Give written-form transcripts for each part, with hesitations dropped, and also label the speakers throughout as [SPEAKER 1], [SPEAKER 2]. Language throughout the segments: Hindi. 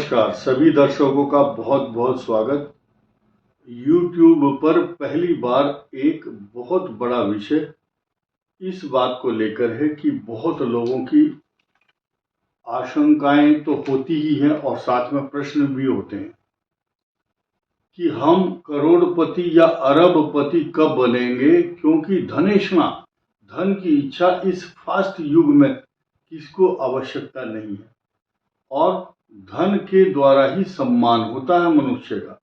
[SPEAKER 1] नमस्कार सभी दर्शकों का बहुत बहुत स्वागत। YouTube पर पहली बार एक बहुत बड़ा विषय इस बात को लेकर है कि बहुत लोगों की आशंकाएं तो होती ही हैं और साथ में प्रश्न भी होते हैं कि हम करोड़पति या अरबपति कब बनेंगे, क्योंकि धनेशना धन की इच्छा इस फास्ट युग में किसको आवश्यकता नहीं है और धन के द्वारा ही सम्मान होता है मनुष्य का।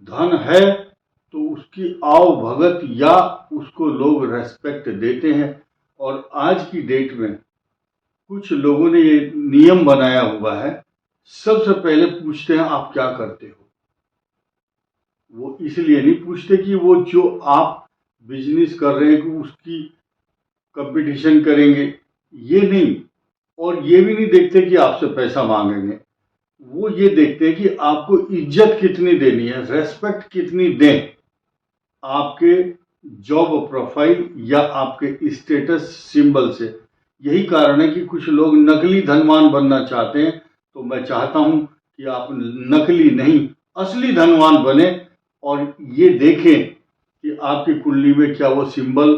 [SPEAKER 1] धन है तो उसकी आव भगत या उसको लोग रेस्पेक्ट देते हैं। और आज की डेट में कुछ लोगों ने ये नियम बनाया हुआ है, सबसे पहले पूछते हैं आप क्या करते हो। वो इसलिए नहीं पूछते कि वो जो आप बिजनेस कर रहे हैं कि उसकी कंपटीशन करेंगे, ये नहीं। और ये भी नहीं देखते कि आपसे पैसा मांगेंगे, वो ये देखते हैं कि आपको इज्जत कितनी देनी है, रेस्पेक्ट कितनी दें, आपके जॉब प्रोफाइल या आपके स्टेटस सिंबल से। यही कारण है कि कुछ लोग नकली धनवान बनना चाहते हैं। तो मैं चाहता हूं कि आप नकली नहीं असली धनवान बने और ये देखें कि आपकी कुंडली में क्या वो सिंबल,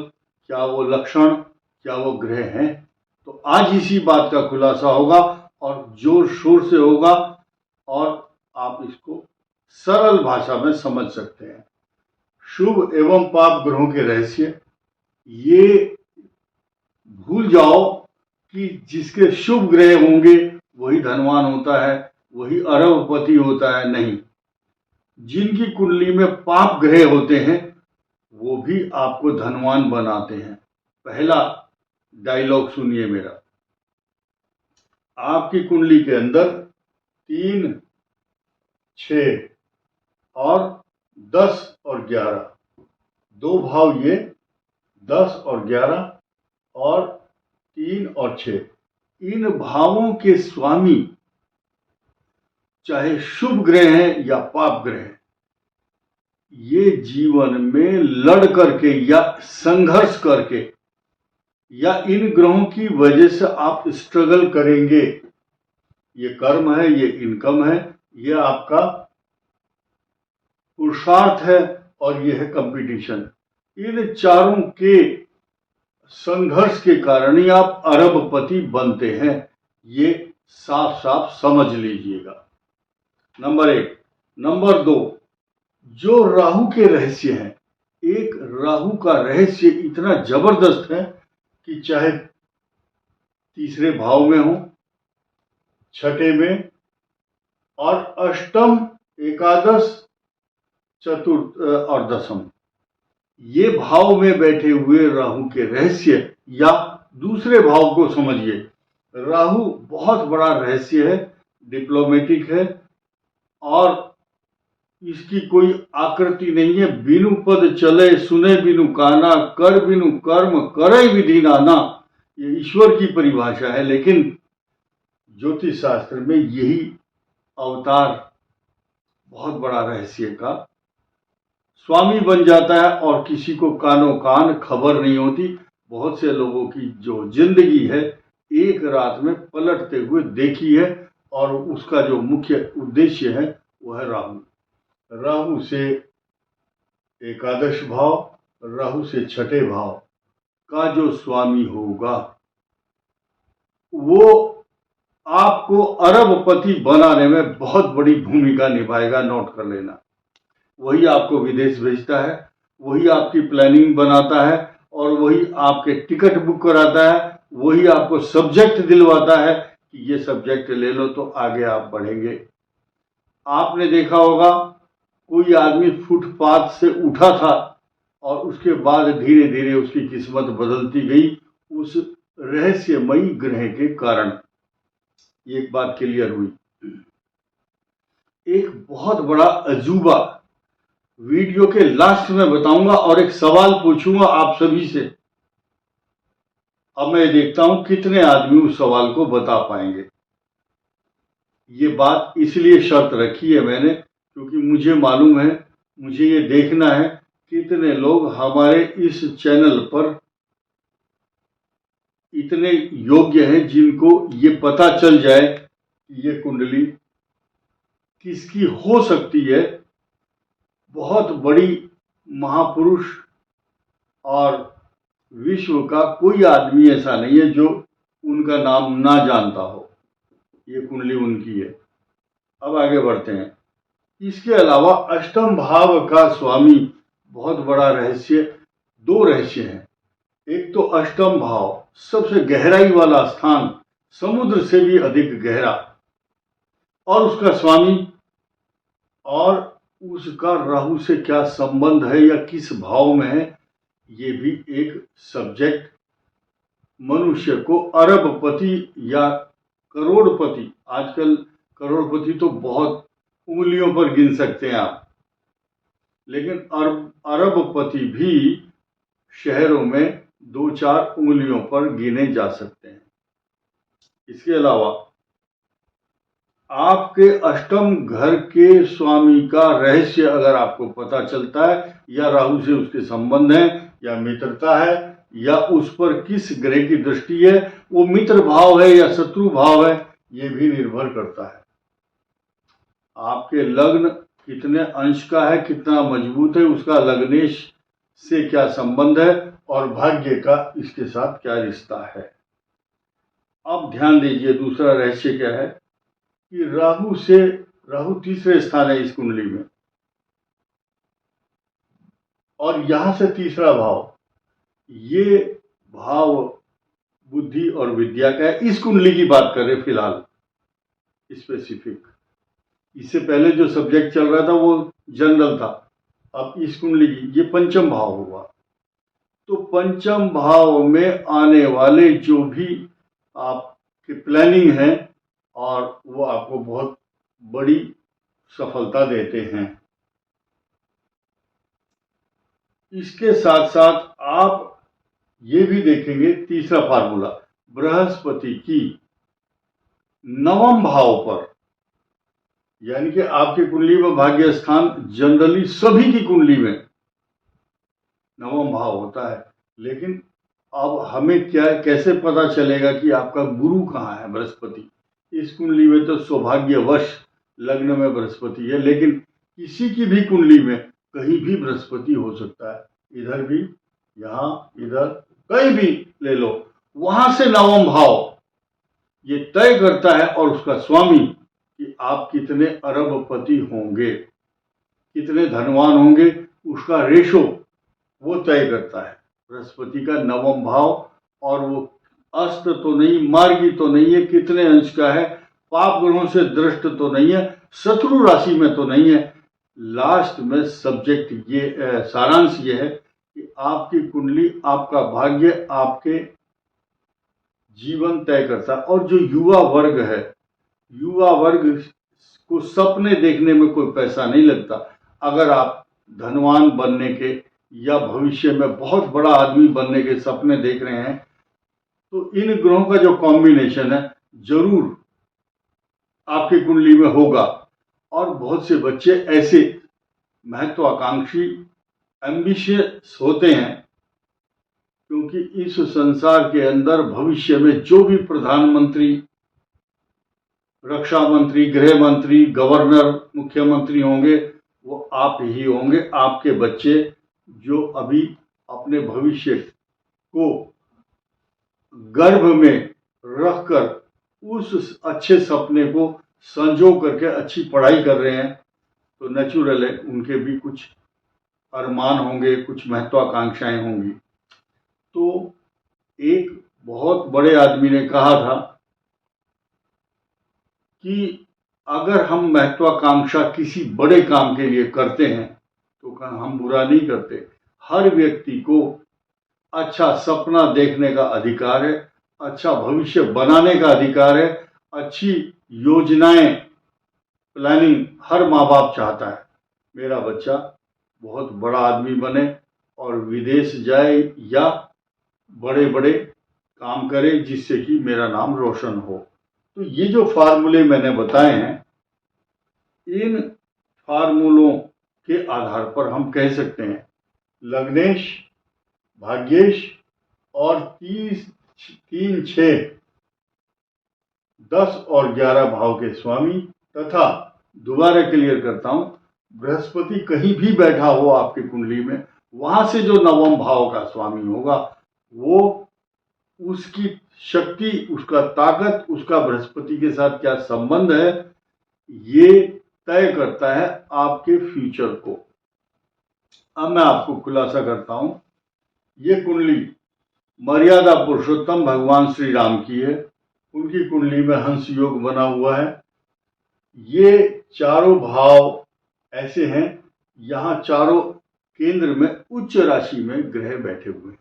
[SPEAKER 1] क्या वो लक्षण, क्या वो ग्रह हैं। तो आज इसी बात का खुलासा होगा और जोर शोर से होगा और आप इसको सरल भाषा में समझ सकते हैं। शुभ एवं पाप ग्रहों के रहस्य ये भूल जाओ कि जिसके शुभ ग्रह होंगे वही धनवान होता है, वही अरबपति होता है, नहीं। जिनकी कुंडली में पाप ग्रह होते हैं वो भी आपको धनवान बनाते हैं। पहला डायलॉग सुनिए मेरा। आपकी कुंडली के अंदर 3, 6 और 10 और 11 दो भाव, ये 10 और 11 और 3 और 6, इन भावों के स्वामी चाहे शुभ ग्रह हैं या पाप ग्रह हैं, ये जीवन में लड़ करके या संघर्ष करके या इन ग्रहों की वजह से आप स्ट्रगल करेंगे। ये कर्म है, ये इनकम है, ये आपका पुरुषार्थ है और ये है कंपटीशन। इन चारों के संघर्ष के कारण ही आप अरबपति बनते हैं। ये साफ साफ समझ लीजिएगा। नंबर 1। नंबर 2, जो राहु के रहस्य हैं, एक राहु का रहस्य इतना जबरदस्त है कि चाहे तीसरे भाव में हो, छठे में और अष्टम, एकादश, चतुर्थ और दशम, ये भाव में बैठे हुए राहु के रहस्य या दूसरे भाव को समझिए। राहु बहुत बड़ा रहस्य है, डिप्लोमेटिक है और इसकी कोई आकृति नहीं है। बिनु पद चले सुने बिनु काना, कर बिनु कर्म करे विधि नाना, ये ईश्वर की परिभाषा है। लेकिन ज्योतिष शास्त्र में यही अवतार बहुत बड़ा रहस्य का स्वामी बन जाता है और किसी को कानो कान खबर नहीं होती। बहुत से लोगों की जो जिंदगी है एक रात में पलटते हुए देखी है और उसका जो मुख्य उद्देश्य है वो है राहु। राहु से एकादश भाव, राहु से छठे भाव का जो स्वामी होगा वो आपको अरबपति बनाने में बहुत बड़ी भूमिका निभाएगा। नोट कर लेना। वही आपको विदेश भेजता है, वही आपकी प्लानिंग बनाता है और वही आपके टिकट बुक कराता है, वही आपको सब्जेक्ट दिलवाता है कि ये सब्जेक्ट ले लो तो आगे आप बढ़ेंगे। आपने देखा होगा कोई आदमी फुटपाथ से उठा था और उसके बाद धीरे धीरे उसकी किस्मत बदलती गई उस रहस्यमयी ग्रह के कारण। एक बात क्लियर हुई। एक बहुत बड़ा अजूबा वीडियो के लास्ट में बताऊंगा और एक सवाल पूछूंगा आप सभी से। अब मैं देखता हूं कितने आदमी उस सवाल को बता पाएंगे। ये बात इसलिए शर्त रखी है मैंने क्योंकि मुझे मालूम है, मुझे ये देखना है कितने लोग हमारे इस चैनल पर इतने योग्य हैं जिनको ये पता चल जाए कि ये कुंडली किसकी हो सकती है। बहुत बड़ी महापुरुष और विश्व का कोई आदमी ऐसा नहीं है जो उनका नाम ना जानता हो। ये कुंडली उनकी है। अब आगे बढ़ते हैं। इसके अलावा अष्टम भाव का स्वामी बहुत बड़ा रहस्य, दो रहस्य हैं। एक तो अष्टम भाव सबसे गहराई वाला स्थान, समुद्र से भी अधिक गहरा, और उसका स्वामी, और उसका राहु से क्या संबंध है या किस भाव में है, ये भी एक सब्जेक्ट मनुष्य को अरबपति या करोड़पति, आजकल करोड़पति तो बहुत उंगलियों पर गिन सकते हैं आप, लेकिन अरबपति भी शहरों में 2-4 उंगलियों पर गिने जा सकते हैं। इसके अलावा आपके अष्टम घर के स्वामी का रहस्य अगर आपको पता चलता है, या राहु से उसके संबंध है, या मित्रता है, या उस पर किस ग्रह की दृष्टि है, वो मित्र भाव है या शत्रु भाव है, ये भी निर्भर करता है। आपके लग्न कितने अंश का है, कितना मजबूत है, उसका लग्नेश से क्या संबंध है, और भाग्य का इसके साथ क्या रिश्ता है। अब ध्यान दीजिए, दूसरा रहस्य क्या है कि राहु तीसरे स्थान है इस कुंडली में, और यहां से तीसरा भाव, ये भाव बुद्धि और विद्या का है। इस कुंडली की बात करें फिलहाल स्पेसिफिक, इससे पहले जो सब्जेक्ट चल रहा था वो जनरल था। अब इस कुंडली की, ये पंचम भाव हुआ, तो पंचम भाव में आने वाले जो भी आपकी प्लानिंग है, और वो आपको बहुत बड़ी सफलता देते हैं। इसके साथ साथ आप ये भी देखेंगे, तीसरा फार्मूला, बृहस्पति की नवम भाव पर, यानी कि आपकी कुंडली में भाग्य स्थान जनरली सभी की कुंडली में नवम भाव होता है, लेकिन अब हमें क्या, कैसे पता चलेगा कि आपका गुरु कहाँ है? बृहस्पति। इस कुंडली में तो सौभाग्यवश लग्न में बृहस्पति है, लेकिन किसी की भी कुंडली में कहीं भी बृहस्पति हो सकता है, इधर भी, यहाँ, इधर, कहीं भी ले लो, वहां से नवम भाव ये तय करता है, और उसका स्वामी, कि आप कितने अरबपति होंगे, कितने धनवान होंगे, उसका रेशो वो तय करता है। बृहस्पति का नवम भाव, और वो अस्त तो नहीं, मार्गी तो नहीं है, कितने अंश का है, पाप ग्रहों से दृष्ट तो नहीं है, शत्रु राशि में तो नहीं है। लास्ट में सब्जेक्ट ये, सारांश ये है कि आपकी कुंडली, आपका भाग्य, आपके जीवन तय करता है। और जो युवा वर्ग है, युवा वर्ग को सपने देखने में कोई पैसा नहीं लगता। अगर आप धनवान बनने के या भविष्य में बहुत बड़ा आदमी बनने के सपने देख रहे हैं, तो इन ग्रहों का जो कॉम्बिनेशन है जरूर आपकी कुंडली में होगा। और बहुत से बच्चे ऐसे महत्वाकांक्षी, एम्बिशियस होते हैं, क्योंकि इस संसार के अंदर भविष्य में जो भी प्रधानमंत्री, रक्षा मंत्री, गृह मंत्री, गवर्नर, मुख्यमंत्री होंगे, वो आप ही होंगे। आपके बच्चे जो अभी अपने भविष्य को गर्भ में रखकर उस अच्छे सपने को संजो करके अच्छी पढ़ाई कर रहे हैं, तो नेचुरल है उनके भी कुछ अरमान होंगे, कुछ महत्वाकांक्षाएं होंगी। तो एक बहुत बड़े आदमी ने कहा था कि अगर हम महत्वाकांक्षा किसी बड़े काम के लिए करते हैं तो हम बुरा नहीं करते। हर व्यक्ति को अच्छा सपना देखने का अधिकार है, अच्छा भविष्य बनाने का अधिकार है, अच्छी योजनाएं, प्लानिंग हर माँ बाप चाहता है मेरा बच्चा बहुत बड़ा आदमी बने और विदेश जाए या बड़े बड़े काम करे जिससे कि मेरा नाम रोशन हो। तो ये जो फार्मूले मैंने बताए हैं, इन फार्मूलों के आधार पर हम कह सकते हैं लग्नेश, भाग्येश और 30, 3, 6, 10 और 11 भाव के स्वामी तथा दोबारा क्लियर करता हूं, बृहस्पति कहीं भी बैठा हो आपकी कुंडली में, वहां से जो नवम भाव का स्वामी होगा वो उसकी शक्ति, उसका ताकत, उसका बृहस्पति के साथ क्या संबंध है, ये तय करता है आपके फ्यूचर को। अब मैं आपको खुलासा करता हूं, ये कुंडली मर्यादा पुरुषोत्तम भगवान श्री राम की है। उनकी कुंडली में हंस योग बना हुआ है। ये चारों भाव ऐसे हैं, यहां चारों केंद्र में उच्च राशि में ग्रह बैठे हुए हैं।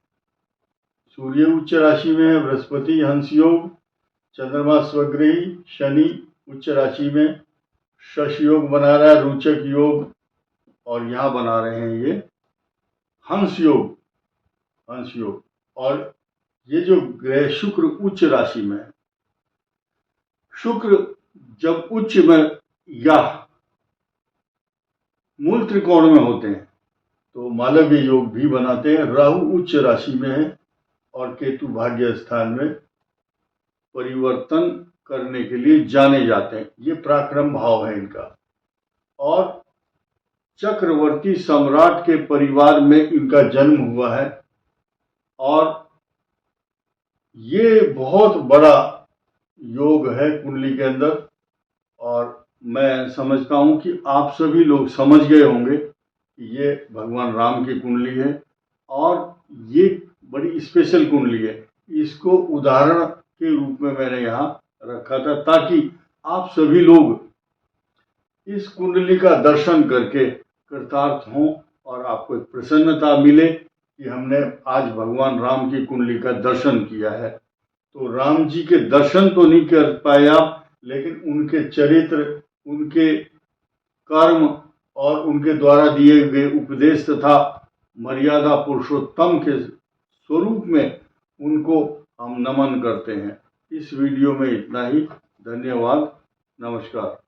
[SPEAKER 1] सूर्य उच्च राशि में है, बृहस्पति हंस योग, चंद्रमा स्वग्रही, शनि उच्च राशि में शश योग बना रहा है, रोचक योग, और यहां बना रहे हैं ये हंस योग, हंस योग। और ये जो ग्रह शुक्र उच्च राशि में है, शुक्र जब उच्च में या मूल त्रिकोण में होते हैं तो मालव्य योग भी बनाते हैं। राहु उच्च राशि में है और केतु भाग्य स्थान में परिवर्तन करने के लिए जाने जाते हैं। ये पराक्रम भाव है इनका। और चक्रवर्ती सम्राट के परिवार में इनका जन्म हुआ है और ये बहुत बड़ा योग है कुंडली के अंदर। और मैं समझता हूं कि आप सभी लोग समझ गए होंगे कि ये भगवान राम की कुंडली है और ये बड़ी स्पेशल कुंडली है। इसको उदाहरण के रूप में मैंने यहाँ रखा था ताकि आप सभी लोग इस कुंडली का दर्शन करके कृतार्थ हों और आपको एक प्रसन्नता मिले कि हमने आज भगवान राम की कुंडली का दर्शन किया है। तो राम जी के दर्शन तो नहीं कर पाए आप, लेकिन उनके चरित्र, उनके कर्म और उनके द्वारा दिए गए उपदेश तथा मर्यादा पुरुषोत्तम के स्वरूप में उनको हम नमन करते हैं। इस वीडियो में इतना ही। धन्यवाद। नमस्कार।